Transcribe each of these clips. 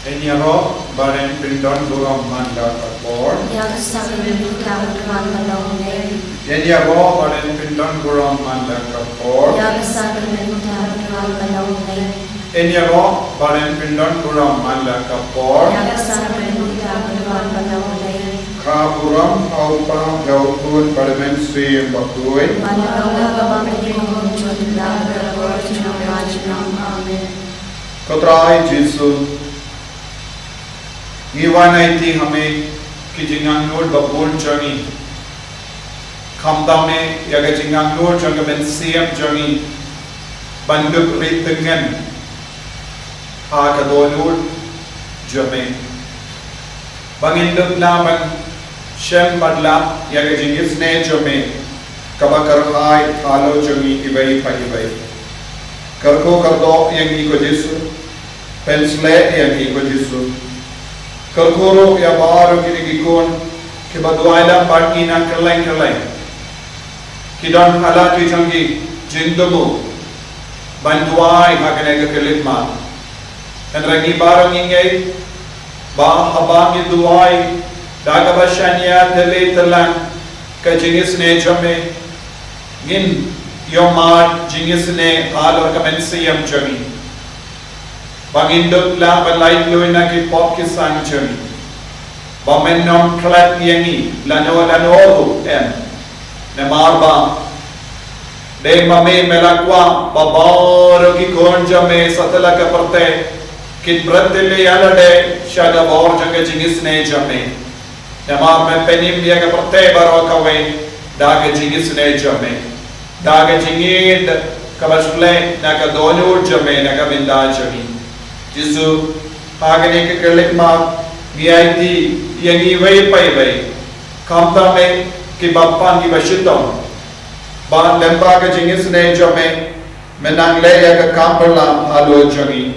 Enyaro baren pindon guram manda kapor. Yang sabi kang tuan malongne. Enyaro baren pindon guram manda kapor. Yang sabi kang tuan malongne. Enyaro baren pindon guram manda kapor. Yang sabi kang tuan malongne. Kaburam aupa gautun parmen sri bakui. Malonga kabamedi kong chudla berkor chunamajnam amen. Kotrai Jesu. Ngiwanai hame ki jingang nur babul jangi khamda me yaga jingang nur janga ben siam jangi banduk ritengen ha ka do nur jame banginduk laban shem badla yaga jingis ne jame kabakar hai thalo jangi ibai pai karko kardo yangi ko Jesu pensle yangi ko Jesu Kalkoro ya baru kini gikon kebaduailah parti nak keleng kidon ala tu jangi jindomu banduai hakane ke kelitma dan ragi baru ingai bah habang duai daga bashania tele telan ke jingis ne jame gin yomar jingis ne alor kamensiam jami Banginduk la balai luina ki pop ki sanjami. Bamenom klat yangi lano em. Nemarba. De mame melakwa babaro ki konjame satala ka parte kit bratile alade shaga bor janga jingis ne jame. Nemar me penim ya ka parte baro kawe daga jingis ne jame. Daga jingid kabasle naga donur jame naga binda jami. Jesu hagane ke kelik ma giaiti yangi pai kamta me ke bappan ki bashitom ba lemba ke jingis ne jame menang le ya ke kamperla halo jangi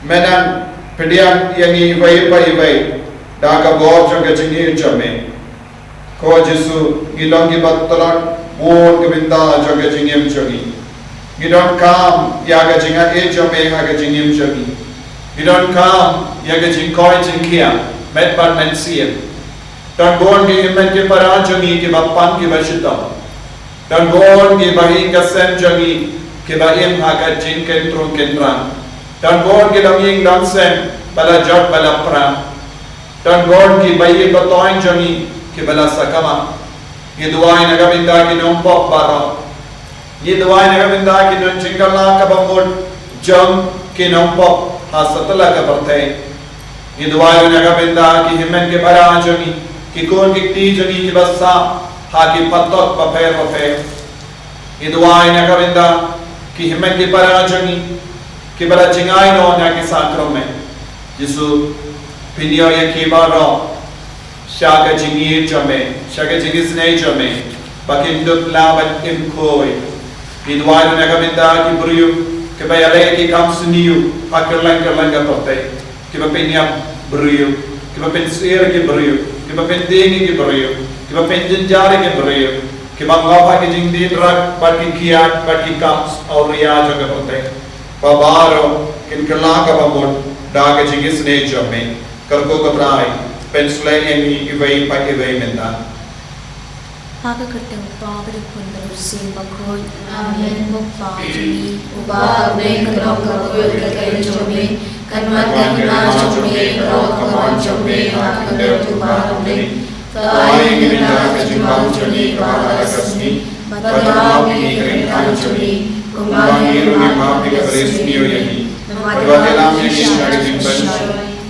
menang pedian yangi pai daga bor janga jingi jame ko Jesu gilongi battolan bon ke binda janga jingim jangi gidon kam ya ga jinga e jame ha ga jingim jangi You don't come, yaga jinkoi jinkia, met par mensiam. Don't go and give him ke parajami ke bappan ke bashitam. Don't go and give bahi kasem jami ke bahim haga jinken tru kendran. Don't go and give aming dansem bala jot bala pram. Don't go and give bahi batoin jami ke bala sakama. Ye duai nagaminda ki nompok baro. Ye duai nagaminda ki non jinkala kabamud jam ke nompok. Hasatala ka parte idwayo naga benda ki himen ke barajani ki kon ki tijani ki bassa ha ki patot paper idwayo naga benda ki himen ke barajani ki bara jingai no na ki sakrome Jesu pinyo ya ki baro shaga jingi jame shaga jingi sne jame bakin dut labat im koi idwayo naga benda ki briyu ke bayale ki kam suniu pakerlang ka tote ke bapenya beriu ke bapensier ke beriu ke bapendengi ke beriu ke bapenjenjare ke beriu ke bangapa ke jingdi rak baki kiat baki kam aur ya jaga tote babaro kin kala ka bamod daga jingis ne jame karko kabrai pensle emi ivai pa ivai menda Haga kerteng pa berikun berusin bakoi amen bapa jumi uba amen kerong keroi kerkai jumi kanmat kanina jumi kerong kerong jumi haga kertu ba amen kai ngina kejimbang jumi kala kasmi badam ni kerina jumi kumani rumah pi resmi yani badam ni shari jimban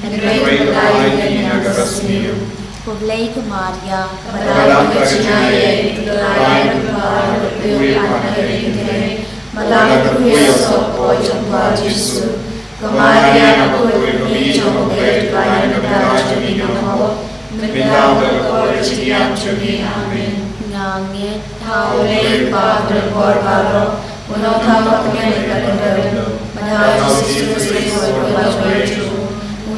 Negeri Kedai ni naga resmi Poblei ke Maria, kepada kecinaye, kedai kepala, lebih pandai ini, malah kuya sopo jumpa Yesus. Kemaria aku lebih jumpa kedai kedai jumi nama, minta berkor ciam jumi amin. Ngangit, taule pa berkor baro, menotap pengen kadang, padahal Yesus Kristus berwajib.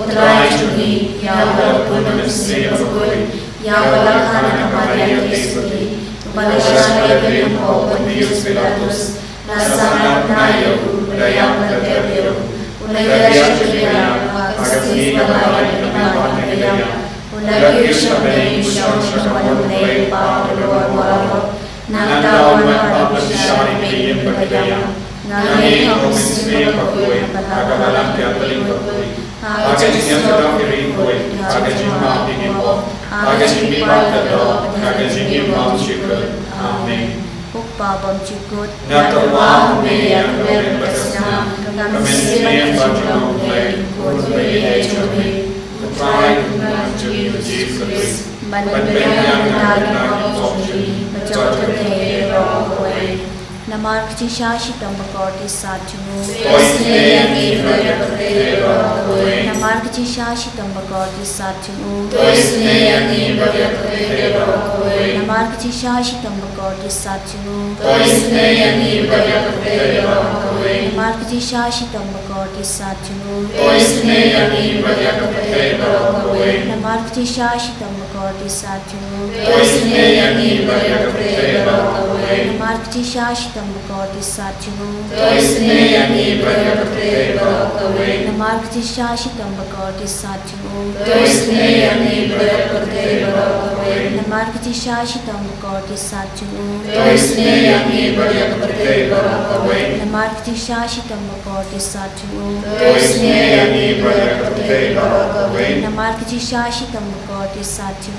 Putra jumi yang berpunan sebegul yang berlaksana kepada Yesus kepada syariat yang kau Pontius Pilatus nasana nayu dayang terbiru Babam cikut, Natawah me yang berkesna, kami sendiri bajang mulai, kurbaya jomi, kutrai dengan juri Jesus, bandang dengan opsi, berjodoh ke rohway. Namar kecil tambah satu. Namar kecil tambah satu. Namar kecil tambah satu. Namar kecil tambah satu. Namar kecil tambah satu. Namar kecil tambah satu. Namar kecil tambah satu. Namar kecil tambah satu. Namar kecil tambah satu. Namar kecil tambah satu.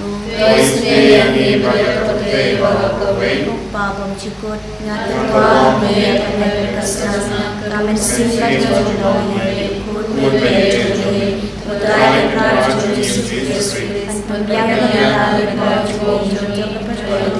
Babam cikut ngatuwa me berkesna, kami singkat jodoh yang ikut berjodoh, putra Raja Yesus Kristus, dan pembiayaan dari Bapa jodoh berjodoh.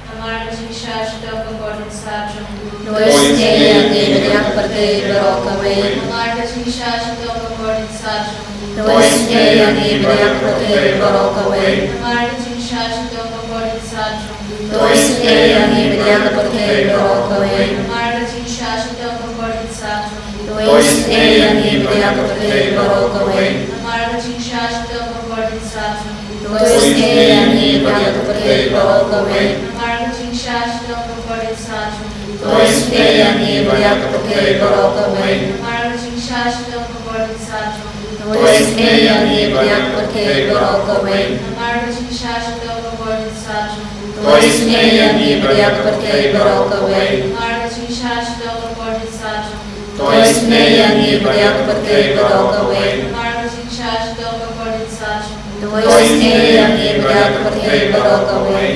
Namar kecil tambah satu. Doisnya yang dibilang berkebrokawe. Namar kecil tambah satu. Doisnya yang dibilang berkebrokawe. Namar kecil tambah satu. Doisnya yang dibilang berkebrokawe. Namar kecil tambah satu. Doisnya yang dibilang berkebrokawe. Namar kecil tambah satu. Doisnya yang dibilang berkebrokawe. Namar kecil tambah satu. Doisnya yang dibilang berkebrokawe. Namar kecil tambah satu. Doisnya yang dibilang berkebrokawe. Namar kecil tambah satu. Doisnya yang dibilang berkebrokawe. Namar kecil tambah satu. Doisnya yang dibilang berkebrokawe. Namar kecil tambah satu. Doisnya yang dibilang berkebrokawe.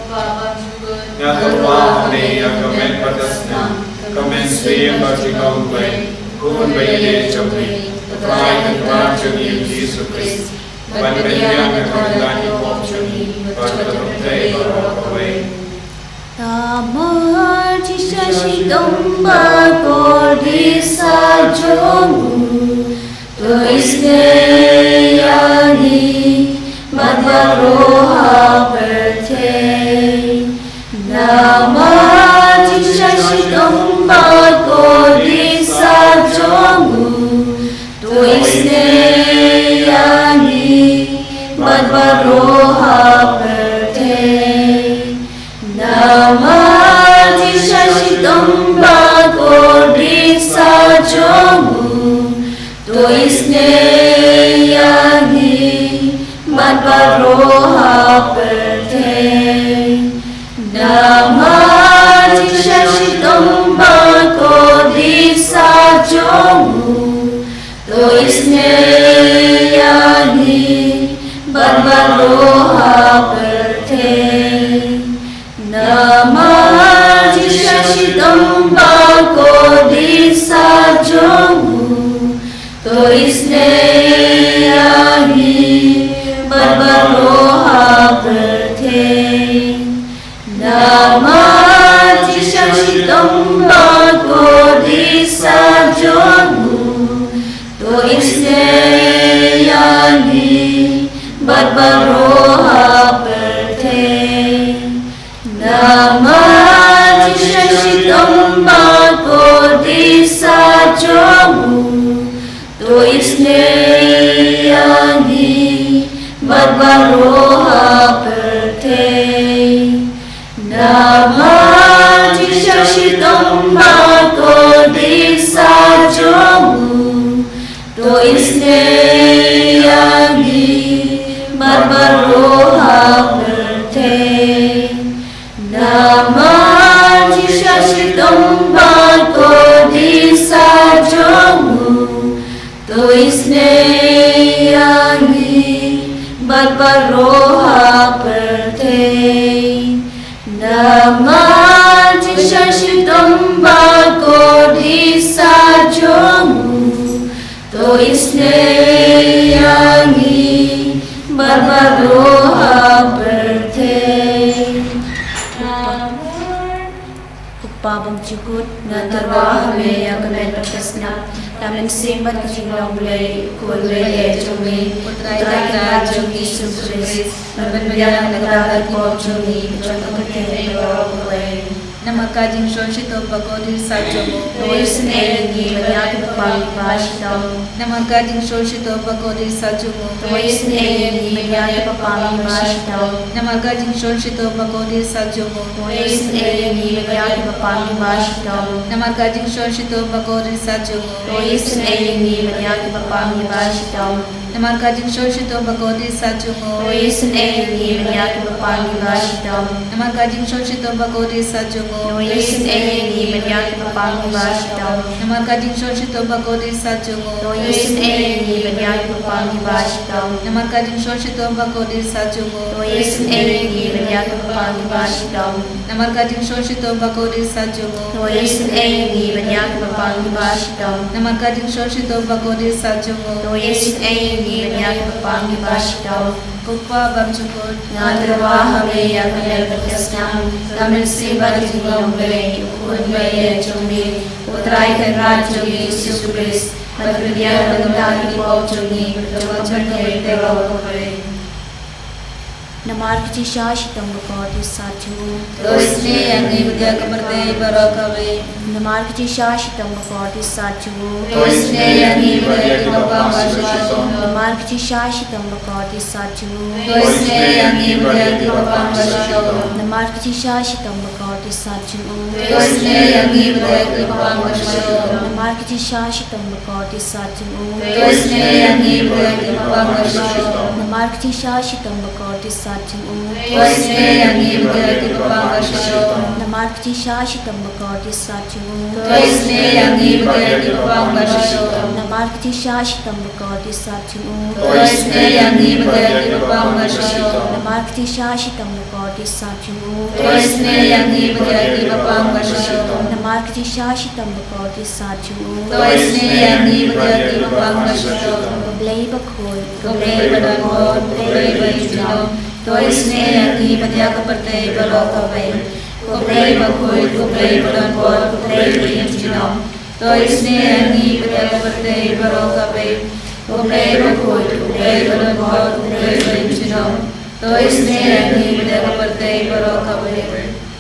Babam cikut Natawah me yang berkesna, kami sendiri bajang mulai, kurbaya jomi, kutrai dengan juri Jesus Kristus, bandang dengan opsi, berjodoh ke rohway. Namar kecil tambah satu. Doisnya yang berroha bertei. Namar kecil tambah satu. Doisnya yang berroha bertei. Namar kecil tambah satu. Doisnya yang berroha bertei. Namar kecil tambah satu. Doisnya yang berroha bertei. Namar kecil tambah satu. Doisnya yang berroha bertei. Namar kecil tambah satu. Doisnya yang berroha bertei. Namar kecil tambah satu. Doisnya yang berroha bertei. Namar kecil tambah satu. Nama Shashitam Bhagavad Sajomu To isne yangi Barbaroha Perte Nama Shashitam Bhagavad Sajomu To isne yangi Barbaroha Perte Pabang cukup natarwa me yang kemen berkesna tamen simbat kecilong mulai kulai cumi putrai kita cumi sukses berbenah negara pop cumi contoh kecil kulai nama kajing shonshito bhagavad sajomo Tuis nengi banyak pang pastom nama kajing shonshito bhagavad sajomo Tuis nengi banyak pang pastom nama kajing shonshito bhagavad sajomo Tuis nengi banyak pang pastom nama kajing shonshito bhagavad sajomo Tuis nengi banyak pang pastom nama kajing shonshito bhagavad sajomo Tuis nengi banyak pang pastom nama kajing shonshito bhagavad sajomo Tuis nengi banyak pang pastom nama kajing shonshito bhagavad sajomo Tuis nengi banyak pang pastom nama kajing shonshito bhagavad sajomo Tuis nengi banyak pang pastom nama kajing shonshito bhagavad sajomo Tuis nengi banyak pang pastom nama kajing shonshito bhagavad sajomo Tuis nengi banyak pang pastom Kupa bangcukut Nadarwa hame yang kenal berkesnam Tamil simbat jinglong beri Ukun bayi cumi Putrai kenrat cumi Yesus Berbiar mengenal pop cumi Berjumpa terlalu beri Namar kecil syashitam bhagavad saju To isne yangi vidya kamarte barakawe Namar kecil syashitam bhagavad saju To isne yangi vidya kamapa vashitam Namar kecil syashitam bhagavad saju To isne yangi vidya kamapa vashitam Namar kecil syashitam bhagavad saju To isne yangi vidya kamapa vashitam Namar kecil syashitam bhagavad saju To isne yangi vidya kamapa vashitam Namar kecil syashitam bhagavad saju To isne yangi vidya kamapa vashitam Namar kecil syashitam bhagavad saju To isne yangi vidya kamapa vashitam Namar kecil syashitam bhagavad saju To isne yangi vidya kamapa vashitam Namar kecil syashitam bhagavad saju To isne yangi vidya kamapa vashitam Namar kecil syashitam bhagavad saju To isne yangi vidya kamapa vashitam Goblay bakhoi Goblay badakot goblay badjinam To isne yangi vidya kaparte barakawe Goblay bakhoi goblay badakot goblay badjinam To isne yangi vidya kaparte barakawe Goblay bakhoi goblay badakot goblay badjinam To isne yangi vidya kaparte barakawe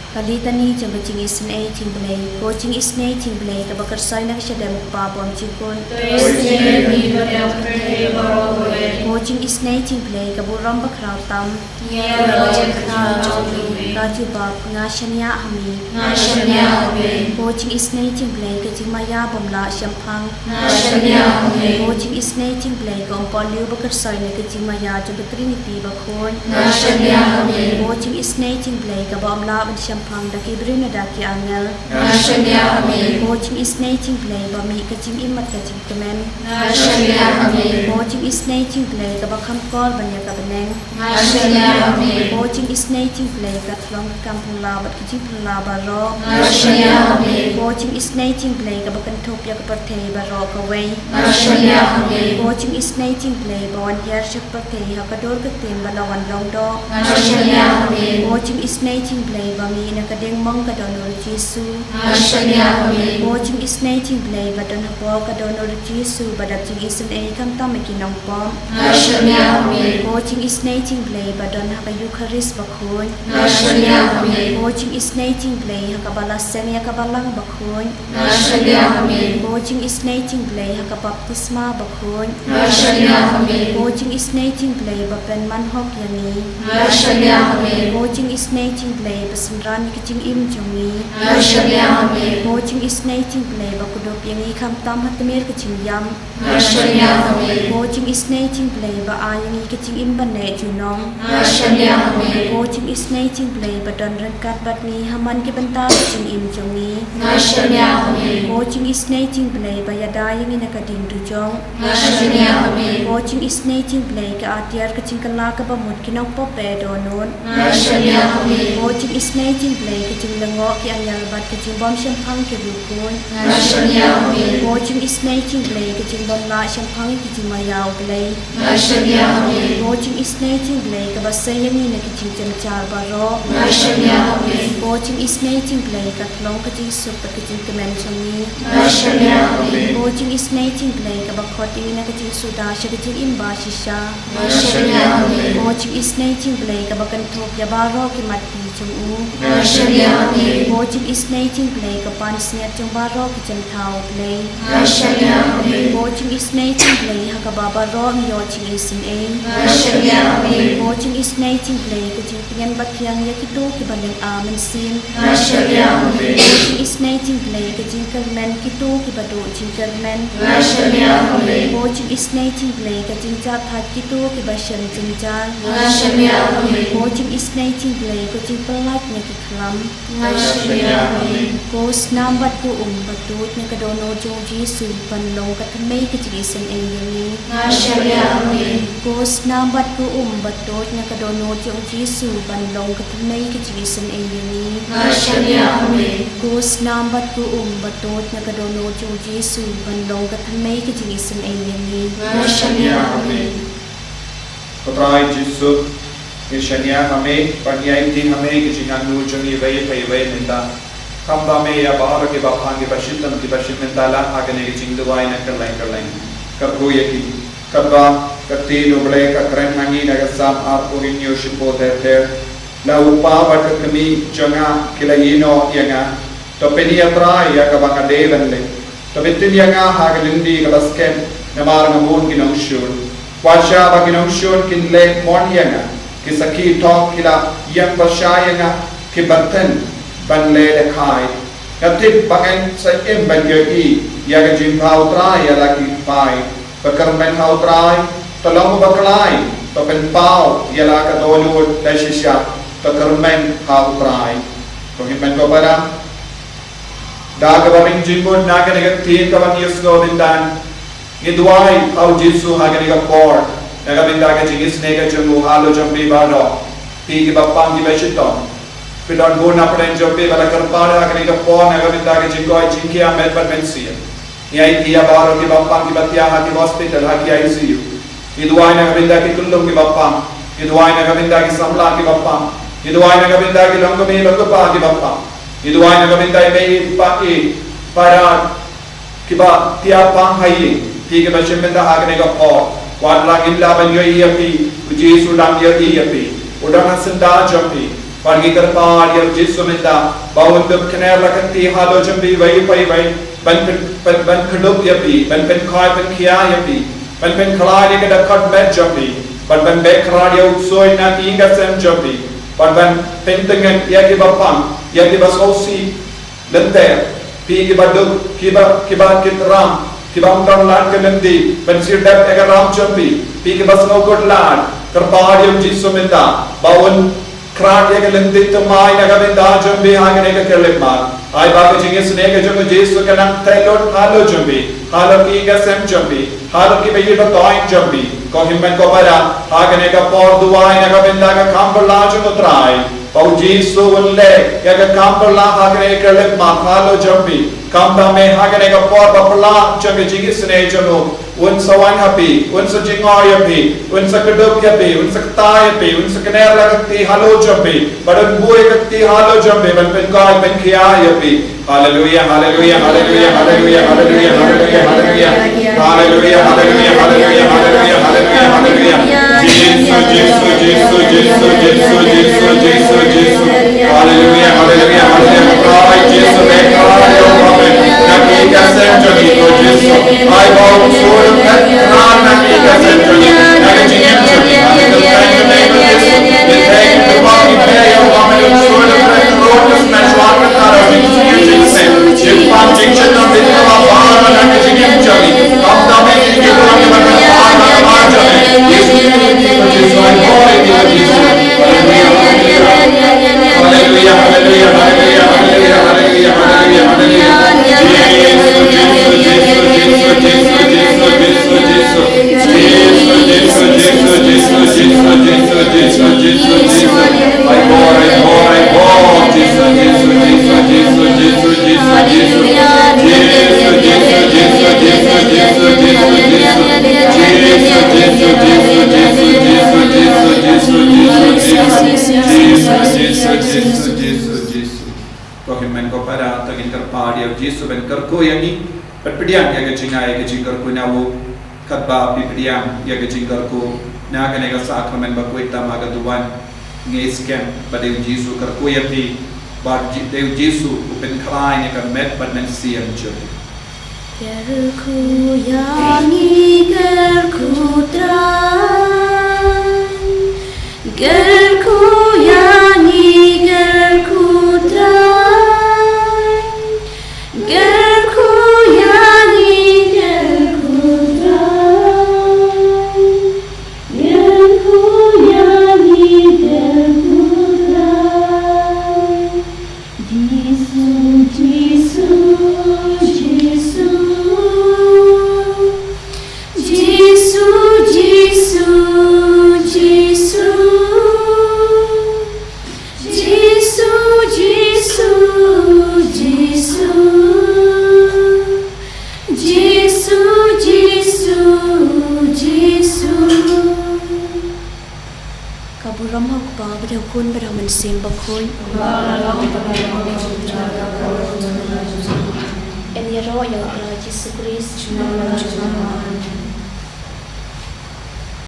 Kalitani jambacing isne tingblay coaching isne tingblay kabakar saina shadam babom chikon To isne yangi vidya kaparte barakawe coaching isne tingblay kaburam bakraw tam Ya rojak khajomi Raju bab ngashanya hami Ngashanya hami coaching isne tingblay kajimaya bomla syampang Ngashanya hami coaching isne tingblay kompolyu bakar saina kajimaya jambetrinity bakhon Ngashanya hami coaching isne tingblay kabamla syampang daki brina daki angel Ngashanya hami coaching isne tingblay bami kajim imat kajim kemen Ngashanya hami coaching isne tingblay kabakam kor banya kabeneng Ngashanya hami coaching isne tingblay katlong kampung labat kajim labar ro Ngashanya hami coaching isne tingblay kabakan topya kaparte baro kaway Ngashanya hami coaching isne tingblay bawan yar shakpate hakador katim balawan longdo Ngashanya hami coaching isne tingblay bami nakadeng mong kadonor Jesu Ngashanya hami coaching isne tingblay badon hapo kadonor Jesu badak jing isen e kamtam makinong pom Ngashanya hami coaching isne tingblay badon haka Eucharist bakhon Ngashanya hami coaching isne tingblay haka balaseng yakabalang bakhon Ngashanya hami coaching isne tingblay haka baptisma bakhon Ngashanya hami coaching isne tingblay bapen manhok yani Ngashanya hami coaching isne tingblay basenra ban ki ching im chungi Nashania Amen. ho ching isnei ching play ba ku do piang i kham tam hat mer ki ching yam Nashania Amen. ho ching isnei ching play ba ayang i ki ching im ban ne chu nom Nashania Amen. ho ching isnei ching play ba don ran kat bat ni haman ki ban ta ching im chungi Nashania Amen. ho ching isnei ching play ba ya da yang i na ka ding tu chong Nashania Amen. ho ching isnei ching play ka atiar ka ching kala ka ba mut ki nok po pe do non Nashania Amen. ho ching isnei ching play ka ching lango ki anyal bat ka ching bom sham phang ki ru kun Nashania Amen. ho ching isnei ching play ka ching bom la sham phang ki ching ma yaw play Nashania Amen. ho ching isnei ching play ka ba se yang ni na ki ching cham char ba ro Nashania Amen. ho ching isnei ching play ka thlong ka ching sup ka ching kemen chungi Nashania Amen. ho ching isnei ching play ka ba khoti na ka ching suda sha ka ching imba shisha Nashania Amen. ho ching isnei ching play ka ba kan thok ya ba ro ki mat pi chung u Nashania Amen. ho ching isnei ching play ka pan sniat chung ba ro ki chan thau play Nashania Amen. ho ching isnei ching play ha ka ba ba ro mi yo ching isin e Nashania Amen. ho ching isnei ching play ka ching pian ba thiang ya ki tu ki ba leng a men sin Nashania Amen. ho ching isnei ching play ka ching kalmen ki tu ki ba do ching kalmen Nashania Amen. ho ching isnei ching play ka ching cha phat ki tu ki ba shan ching cha Nashania Amen. ho ching isnei ching play ka ching palat nya ki khlam Nashania Amen. ko snam bat ku bat tu nya ka do no jo ji su pan long ka thmei ki ching isan e ni Nashania Amen. ko snam bat ku bat tu nya ka do no jo ji su pan long ka thmei ki ching isan e ni Nashania Amen. ko snam bat ku bat tu nya ka do no jo ji su pan long ka thmei ki ching isan e ni Nashania Amen. Patrai Jisu Ishania hame Panyai ti hame ki jingan nu jungi vei pai vei minta Kamda me ya bahar ke bapang ke bashitam ki bashit minta la agane ki jing duwai na karlain Kargo yaki Karba Karti nuble ka kren hangi na gasam ar puhinyo shipo ter La upa wat kami janga kila yino yanga To peni atrai ya kabanga devan le To bitin yanga hagalindi kabasken Namar ngamun ginong shur Washa baginong shur kin le mon yanga Kisaki talk kila yang basyayanga kibanten ban le lekai katip bangen sa im ban yoi ya ga jim hau trai ya laki pai bakar men hau trai tolong baklai to ben pau ya la ka dolu da shisha to karmen hau trai to himen ko para da ga baring jimbon na ga ne tin ka ban yusno bindan ngidwai hau jisu ha ga ne ga por Nagabinda ka jingis nega jungu halo jambi bado Pigi bapang di bashitong Pidon guna pren jambi bala karpada agni ka po nagabinda ka jingoi jingki amed ban mensia Yai tiya baro ki bapang ki batya haki hospital haki ICU Iduai nagabinda ki kullum ki bapang Iduai nagabinda ki samla ki bapang Iduai nagabinda ki longgumi longgupa ki bapang Iduai nagabinda ki mei pa i para ki ba tiya pang hayi Pigi bashimenda agni ka po Wadla illa ban yo iapi Jesu dam yo iapi Udang senda jampi Pagi kerpad yo Jesu minda Bawun dub kener lakanti halo jambi Vai pai vai Ban kedup iapi Ban pen kai pen kia iapi Ban pen kalai dia kedakat med jambi Ban bekrad yo utsoi na inga sem jambi Ban pentengan ia ki bapang Ia ki basosi Lenter Pigi baduk Kiba kitram Kibam tan lad ke lendi Bensir dap ega ram jambi Pigi bas ngokot lad Kerpad yung jisu minda Bawun krat ega lendi tamai naga minda jambi Haga nega kerlip mat Ay baga jingis nega jungu jisu kanang telot halo jambi Halo ki ega sem jambi Halo ki bayi batoin jambi Ko himmen ko para Haga nega por duwai naga minda ka kambar la jungu trai Pau jisu unle Ega kambar la haga nega kerlip mat Halo jambi Kamda me haga nega por bapla Jambi jingis ne jungu Un sawan happy Un sa jingoy happy Un sa kadup happy Un sa katay happy Un sa kaner lagati halo jambi Badun buhay kati halo jambi Ban pen kay pen kiya happy Hallelujah, hallelujah, hallelujah, hallelujah, hallelujah, hallelujah, hallelujah, hallelujah, hallelujah, hallelujah, hallelujah, hallelujah, hallelujah. Jesus. Hallelujah, hallelujah, hallelujah. Cry, Jesus, may cry, O Prophet. Nakiga century, O Jesus. I bow before you and cry, Nakiga century. Nagajingin century. Thank you, Jesus. We thank you, the body, pay, O Prophet, and show the road. ko himen ko para tagin karpa dia Yesu ben karko yangi patpidiang ya gachingai gachin karko nawo katba pipidiang ya gachin karko na kanega sakramen ba kuita magaduan ngesken badeu Yesu karko yapi bad deu Yesu ben krai ne kan met bad men siam chu Gerku yangi gerku trai Gerku yangi gerku trai Gerku yangi gerku trai Gerku yangi gerku trai Jesus Jesus Kaburam hak ba bada kun bada mensim bakoi En yero ya Allah Jesus Christ